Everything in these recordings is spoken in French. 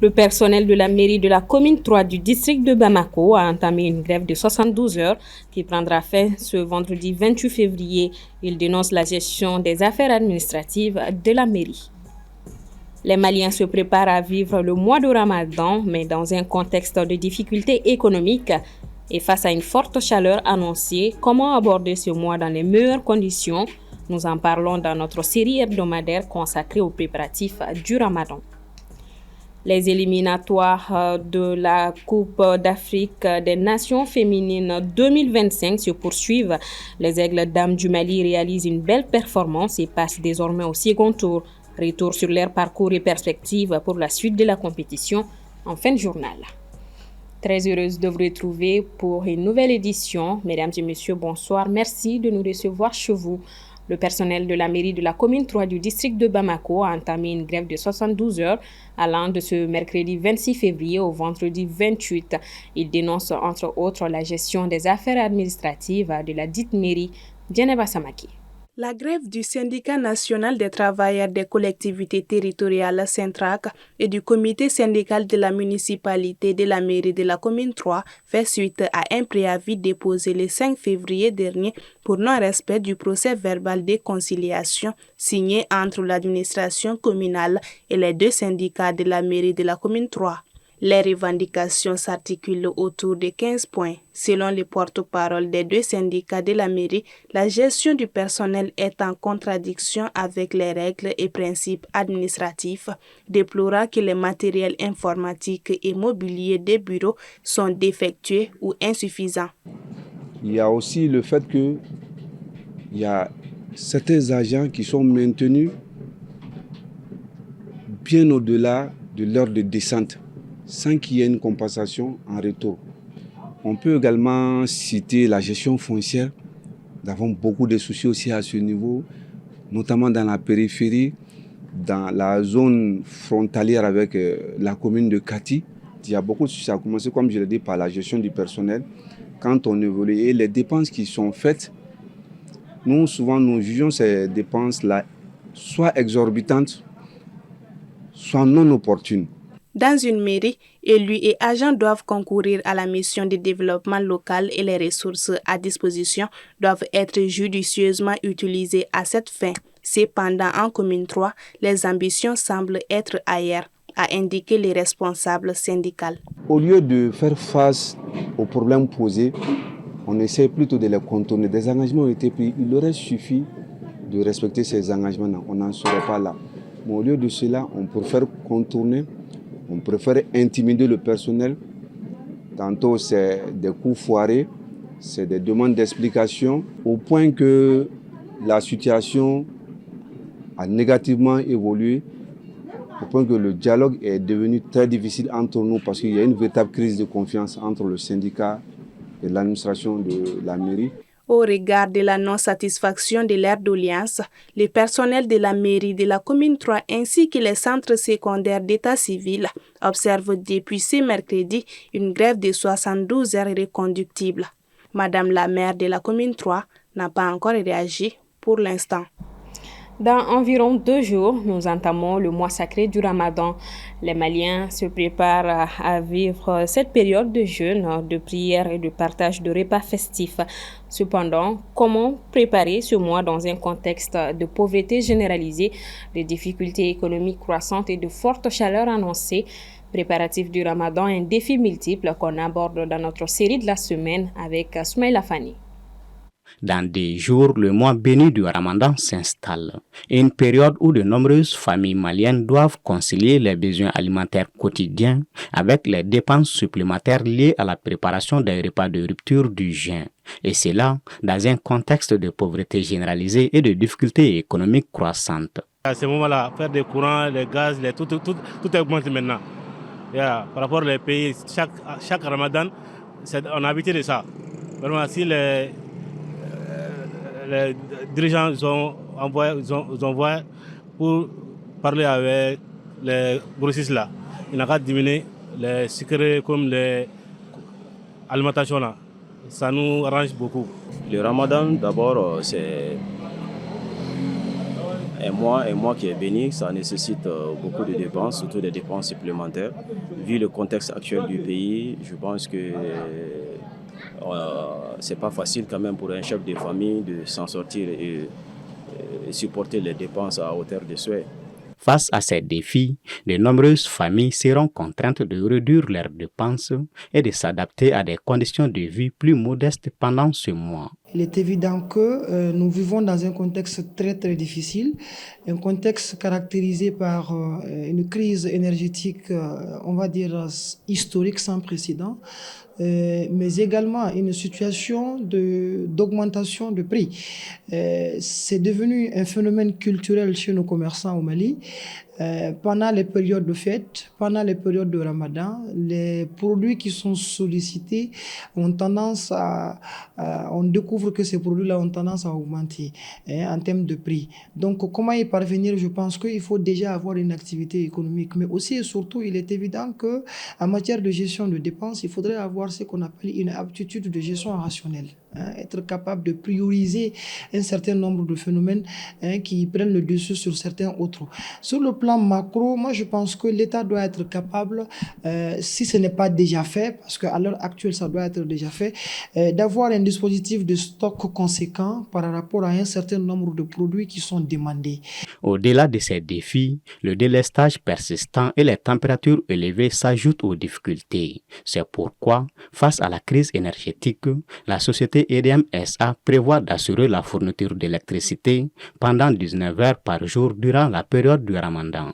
Le personnel de la mairie de la commune 3 du district de Bamako a entamé une grève de 72 heures qui prendra fin ce vendredi 28 février. Il dénonce la gestion des affaires administratives de la mairie. Les Maliens se préparent à vivre le mois de Ramadan, mais dans un contexte de difficultés économiques et face à une forte chaleur annoncée. Comment aborder ce mois dans les meilleures conditions? Nous en parlons dans notre série hebdomadaire consacrée aux préparatifs du Ramadan. Les éliminatoires de la Coupe d'Afrique des Nations féminines 2025 se poursuivent. Les Aigles Dames du Mali réalisent une belle performance et passent désormais au second tour. Retour sur leur parcours et perspectives pour la suite de la compétition en fin de journal. Très heureuse de vous retrouver pour une nouvelle édition. Mesdames et messieurs, bonsoir. Merci de nous recevoir chez vous. Le personnel de la mairie de la commune 3 du district de Bamako a entamé une grève de 72 heures allant de ce mercredi 26 février au vendredi 28. Il dénonce entre autres la gestion des affaires administratives de la dite mairie. Djeneba Samaki. La grève du syndicat national des travailleurs des collectivités territoriales Centrac et du comité syndical de la municipalité de la mairie de la commune 3 fait suite à un préavis déposé le 5 février dernier pour non-respect du procès verbal de conciliation signé entre l'administration communale et les deux syndicats de la mairie de la commune 3. Les revendications s'articulent autour de 15 points. Selon les porte-parole des deux syndicats de la mairie, la gestion du personnel est en contradiction avec les règles et principes administratifs, déplorant que les matériels informatiques et mobiliers des bureaux sont défectueux ou insuffisants. Il y a aussi le fait qu'il y a certains agents qui sont maintenus bien au-delà de l'heure de descente, sans qu'il y ait une compensation en retour. On peut également citer la gestion foncière. Nous avons beaucoup de soucis aussi à ce niveau, notamment dans la périphérie, dans la zone frontalière avec la commune de Kati. Il y a beaucoup de soucis. Ça a commencé, comme je l'ai dit, par la gestion du personnel. Quand on évolue et les dépenses qui sont faites, nous jugeons ces dépenses-là soit exorbitantes, soit non opportunes. Dans une mairie, élus et agents doivent concourir à la mission de développement local et les ressources à disposition doivent être judicieusement utilisées à cette fin. Cependant, en commune 3, les ambitions semblent être ailleurs, a indiqué les responsables syndicaux. Au lieu de faire face aux problèmes posés, on essaie plutôt de les contourner. Des engagements ont été pris. Il aurait suffi de respecter ces engagements-là. On n'en serait pas là. Mais au lieu de cela, on préfère contourner. On préfère intimider le personnel. Tantôt, c'est des coups foirés, c'est des demandes d'explication, au point que la situation a négativement évolué, au point que le dialogue est devenu très difficile entre nous parce qu'il y a une véritable crise de confiance entre le syndicat et l'administration de la mairie. Au regard de la non-satisfaction de l'aire d'audience, le personnel de la mairie de la commune 3 ainsi que les centres secondaires d'état civil observent depuis ce mercredi une grève de 72 heures reconductible. Madame la maire de la commune 3 n'a pas encore réagi pour l'instant. Dans environ 2 jours, nous entamons le mois sacré du Ramadan. Les Maliens se préparent à vivre cette période de jeûne, de prière et de partage de repas festifs. Cependant, comment préparer ce mois dans un contexte de pauvreté généralisée, de difficultés économiques croissantes et de fortes chaleurs annoncées? Préparatifs du Ramadan, un défi multiple qu'on aborde dans notre série de la semaine avec Soumaïla Fani. Dans des jours, le mois béni du Ramadan s'installe, une période où de nombreuses familles maliennes doivent concilier les besoins alimentaires quotidiens avec les dépenses supplémentaires liées à la préparation des repas de rupture du jeûne. Et cela dans un contexte de pauvreté généralisée et de difficultés économiques croissantes. À ce moment-là, faire des courants, les gaz, tout augmente maintenant. Par rapport aux pays, chaque Ramadan, on a habité de ça. Vraiment, si les dirigeants ont envoyé pour parler avec les grossistes là. Il n'a qu'à diminuer les secrets comme l'alimentation là. Ça nous arrange beaucoup. Le Ramadan, d'abord, c'est un mois qui est béni, ça nécessite beaucoup de dépenses, surtout des dépenses supplémentaires. Vu le contexte actuel du pays, je pense que c'est pas facile quand même pour un chef de famille de s'en sortir et supporter les dépenses à hauteur de souhait. Face à ces défis, de nombreuses familles seront contraintes de réduire leurs dépenses et de s'adapter à des conditions de vie plus modestes pendant ce mois. Il est évident que nous vivons dans un contexte très très difficile, un contexte caractérisé par une crise énergétique, on va dire historique sans précédent, mais également une situation d'augmentation de prix. C'est devenu un phénomène culturel chez nos commerçants au Mali. Pendant les périodes de fête, pendant les périodes de Ramadan, les produits qui sont sollicités ont tendance on découvre que ces produits-là ont tendance à augmenter en termes de prix. Donc, comment y parvenir? Je pense qu'il faut déjà avoir une activité économique, mais aussi et surtout, il est évident que en matière de gestion de dépenses, il faudrait avoir ce qu'on appelle une aptitude de gestion rationnelle. Être capable de prioriser un certain nombre de phénomènes qui prennent le dessus sur certains autres. Sur le plan macro, moi je pense que l'État doit être capable, si ce n'est pas déjà fait, parce qu'à l'heure actuelle ça doit être déjà fait, d'avoir un dispositif de stock conséquent par rapport à un certain nombre de produits qui sont demandés. Au-delà de ces défis, le délestage persistant et les températures élevées s'ajoutent aux difficultés. C'est pourquoi, face à la crise énergétique, la société EDM SA prévoit d'assurer la fourniture d'électricité pendant 19 heures par jour durant la période du Ramadan.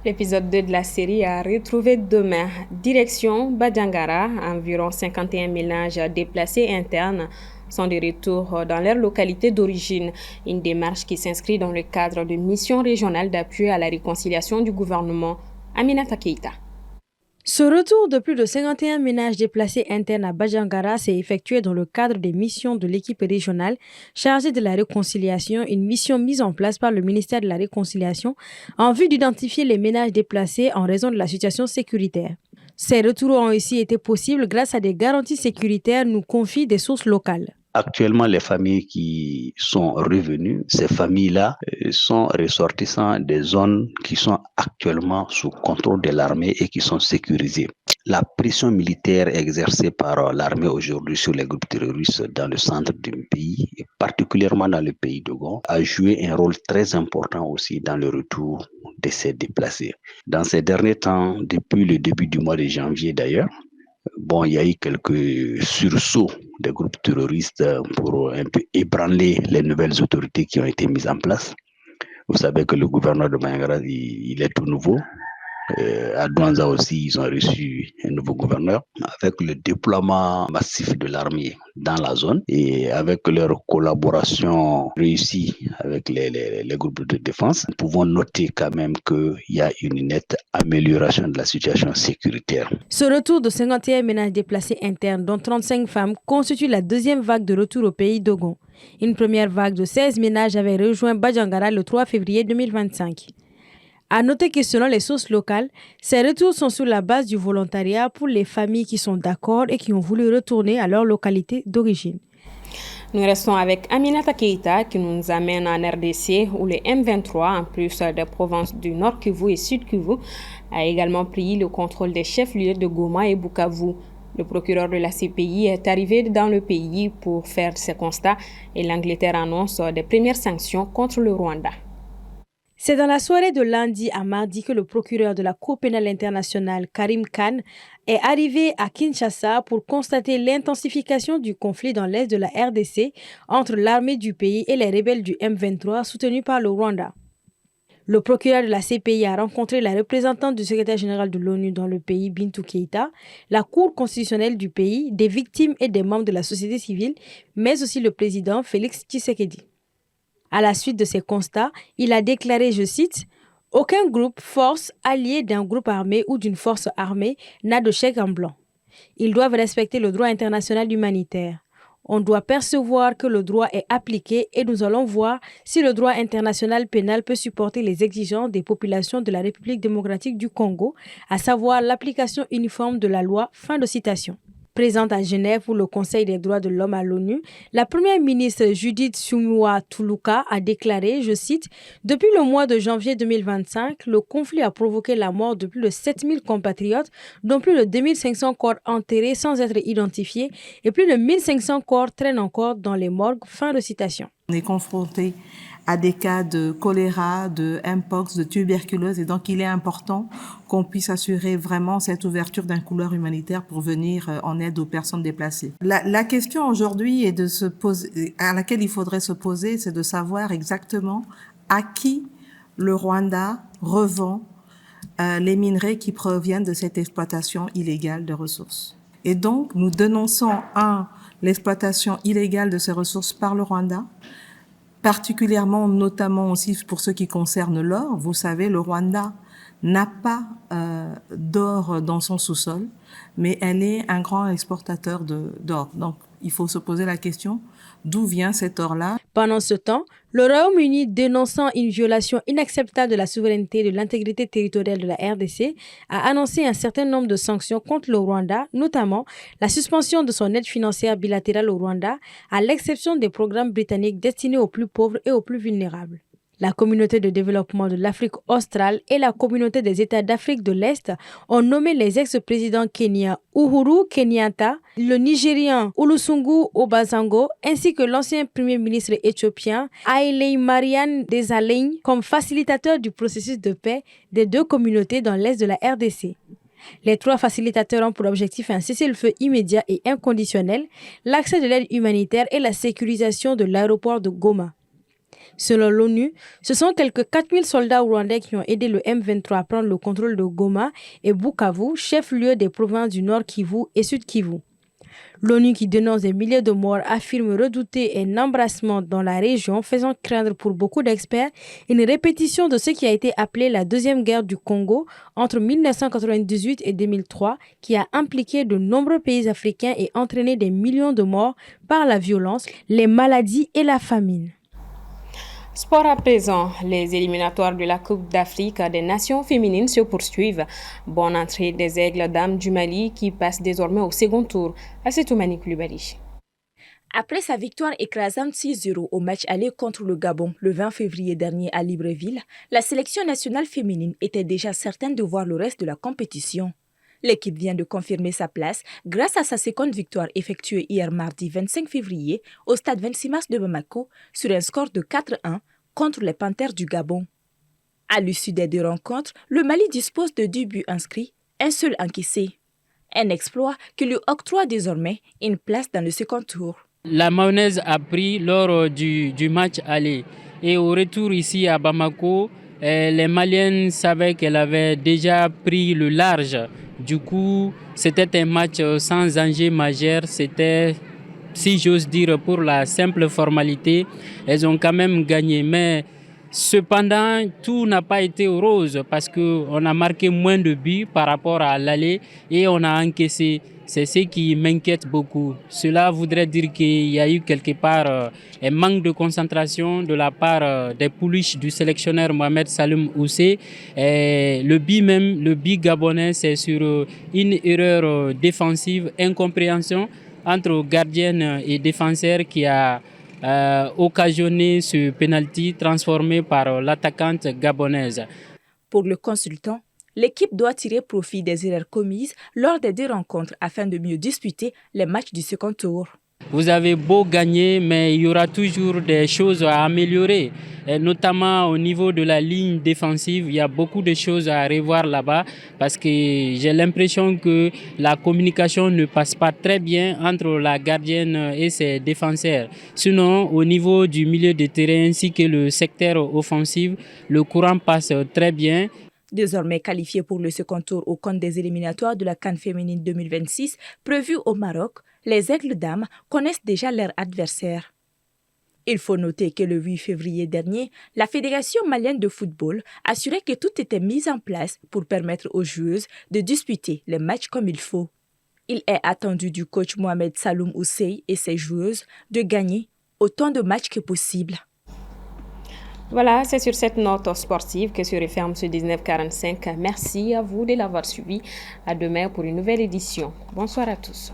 L'épisode 2 de la série a retrouvé demain. Direction Badjangara, environ 51 ménages déplacés internes sont de retour dans leur localité d'origine. Une démarche qui s'inscrit dans le cadre de mission régionale d'appui à la réconciliation du gouvernement. Aminata Keita. Ce retour de plus de 51 ménages déplacés internes à Badjangara s'est effectué dans le cadre des missions de l'équipe régionale chargée de la réconciliation, une mission mise en place par le ministère de la Réconciliation en vue d'identifier les ménages déplacés en raison de la situation sécuritaire. Ces retours ont aussi été possibles grâce à des garanties sécuritaires, nous confient des sources locales. Actuellement, les familles qui sont revenues, ces familles-là sont ressortissants des zones qui sont actuellement sous contrôle de l'armée et qui sont sécurisées. La pression militaire exercée par l'armée aujourd'hui sur les groupes terroristes dans le centre du pays, et particulièrement dans le pays d'Ogon, a joué un rôle très important aussi dans le retour de ces déplacés. Dans ces derniers temps, depuis le début du mois de janvier d'ailleurs, il y a eu quelques sursauts des groupes terroristes pour un peu ébranler les nouvelles autorités qui ont été mises en place. Vous savez que le gouverneur de Badjangara, il est tout nouveau. À Douanza aussi, ils ont reçu un nouveau gouverneur. Avec le déploiement massif de l'armée dans la zone et avec leur collaboration réussie avec les groupes de défense, nous pouvons noter quand même qu'il y a une nette amélioration de la situation sécuritaire. Ce retour de 51 ménages déplacés internes, dont 35 femmes, constitue la deuxième vague de retour au pays d'Ogon. Une première vague de 16 ménages avait rejoint Badjangara le 3 février 2025. À noter que selon les sources locales, ces retours sont sur la base du volontariat pour les familles qui sont d'accord et qui ont voulu retourner à leur localité d'origine. Nous restons avec Aminata Keita qui nous amène en RDC où le M23, en plus des provinces du Nord Kivu et Sud Kivu, a également pris le contrôle des chefs-lieux de Goma et Bukavu. Le procureur de la CPI est arrivé dans le pays pour faire ses constats et l'Angleterre annonce des premières sanctions contre le Rwanda. C'est dans la soirée de lundi à mardi que le procureur de la Cour pénale internationale, Karim Khan, est arrivé à Kinshasa pour constater l'intensification du conflit dans l'est de la RDC entre l'armée du pays et les rebelles du M23 soutenus par le Rwanda. Le procureur de la CPI a rencontré la représentante du secrétaire général de l'ONU dans le pays, Bintou Keïta, la Cour constitutionnelle du pays, des victimes et des membres de la société civile, mais aussi le président Félix Tshisekedi. À la suite de ces constats, il a déclaré, je cite, « Aucun groupe, force, allié d'un groupe armé ou d'une force armée n'a de chèque en blanc. Ils doivent respecter le droit international humanitaire. On doit percevoir que le droit est appliqué et nous allons voir si le droit international pénal peut supporter les exigences des populations de la République démocratique du Congo, à savoir l'application uniforme de la loi. » Fin de citation. Présente à Genève pour le Conseil des droits de l'homme à l'ONU, la première ministre Judith Suminwa-Tuluka a déclaré, je cite, « Depuis le mois de janvier 2025, le conflit a provoqué la mort de plus de 7000 compatriotes, dont plus de 2500 corps enterrés sans être identifiés et plus de 1500 corps traînent encore dans les morgues. » Fin de citation. On est confronté à des cas de choléra, de mpox, de tuberculose, et donc il est important qu'on puisse assurer vraiment cette ouverture d'un couloir humanitaire pour venir en aide aux personnes déplacées. La question aujourd'hui est de se poser, à laquelle il faudrait se poser, c'est de savoir exactement à qui le Rwanda revend les minerais qui proviennent de cette exploitation illégale de ressources. Et donc, nous dénonçons, l'exploitation illégale de ces ressources par le Rwanda, particulièrement, notamment aussi pour ce qui concerne l'or. Vous savez, le Rwanda n'a pas d'or dans son sous-sol, mais elle est un grand exportateur d'or. Donc, il faut se poser la question, d'où vient cet or-là? Pendant ce temps, le Royaume-Uni, dénonçant une violation inacceptable de la souveraineté et de l'intégrité territoriale de la RDC, a annoncé un certain nombre de sanctions contre le Rwanda, notamment la suspension de son aide financière bilatérale au Rwanda, à l'exception des programmes britanniques destinés aux plus pauvres et aux plus vulnérables. La communauté de développement de l'Afrique australe et la communauté des États d'Afrique de l'Est ont nommé les ex-présidents kenyans Uhuru Kenyatta, le Nigérian Olusegun Obasanjo ainsi que l'ancien premier ministre éthiopien Haile Mariam Desalegn comme facilitateurs du processus de paix des deux communautés dans l'Est de la RDC. Les trois facilitateurs ont pour objectif un cessez-le-feu immédiat et inconditionnel, l'accès de l'aide humanitaire et la sécurisation de l'aéroport de Goma. Selon l'ONU, ce sont quelques 4000 soldats rwandais qui ont aidé le M23 à prendre le contrôle de Goma et Bukavu, chef-lieu des provinces du Nord Kivu et Sud Kivu. L'ONU, qui dénonce des milliers de morts, affirme redouter un embrassement dans la région, faisant craindre pour beaucoup d'experts une répétition de ce qui a été appelé la Deuxième Guerre du Congo entre 1998 et 2003, qui a impliqué de nombreux pays africains et entraîné des millions de morts par la violence, les maladies et la famine. Sport à présent, les éliminatoires de la Coupe d'Afrique des Nations féminines se poursuivent. Bonne entrée des Aigles dames du Mali qui passent désormais au second tour. Asetoumani Koulibaly. Après sa victoire écrasante 6-0 au match aller contre le Gabon le 20 février dernier à Libreville, la sélection nationale féminine était déjà certaine de voir le reste de la compétition. L'équipe vient de confirmer sa place grâce à sa seconde victoire effectuée hier mardi 25 février au stade 26 mars de Bamako sur un score de 4-1 contre les Panthères du Gabon. À l'issue des deux rencontres, le Mali dispose de 2 buts inscrits, un seul encaissé. Un exploit qui lui octroie désormais une place dans le second tour. La mayonnaise a pris lors du match aller et au retour ici à Bamako, les Maliennes savaient qu'elle avait déjà pris le large. Du coup, c'était un match sans enjeu majeur. C'était, si j'ose dire, pour la simple formalité. Elles ont quand même gagné. Mais cependant, tout n'a pas été rose parce qu'on a marqué moins de buts par rapport à l'aller et on a encaissé. C'est ce qui m'inquiète beaucoup. Cela voudrait dire qu'il y a eu quelque part un manque de concentration de la part des pouliches du sélectionneur Mohamed Saloum Houssé. Le but gabonais, c'est sur une erreur défensive, incompréhension entre gardienne et défenseur qui a occasionné ce penalty transformé par l'attaquante gabonaise. Pour le consultant, l'équipe doit tirer profit des erreurs commises lors des deux rencontres afin de mieux disputer les matchs du second tour. Vous avez beau gagner, mais il y aura toujours des choses à améliorer, et notamment au niveau de la ligne défensive. Il y a beaucoup de choses à revoir là-bas parce que j'ai l'impression que la communication ne passe pas très bien entre la gardienne et ses défenseurs. Sinon, au niveau du milieu de terrain ainsi que le secteur offensif, le courant passe très bien. Désormais qualifiés pour le second tour au compte des éliminatoires de la CAN féminine 2026 prévue au Maroc, les Aigles dames connaissent déjà leur adversaire. Il faut noter que le 8 février dernier, la Fédération malienne de football assurait que tout était mis en place pour permettre aux joueuses de disputer les matchs comme il faut. Il est attendu du coach Mohamed Saloum Houssé et ses joueuses de gagner autant de matchs que possible. Voilà, c'est sur cette note sportive que se referme ce 1945. Merci à vous de l'avoir suivi. À demain pour une nouvelle édition. Bonsoir à tous.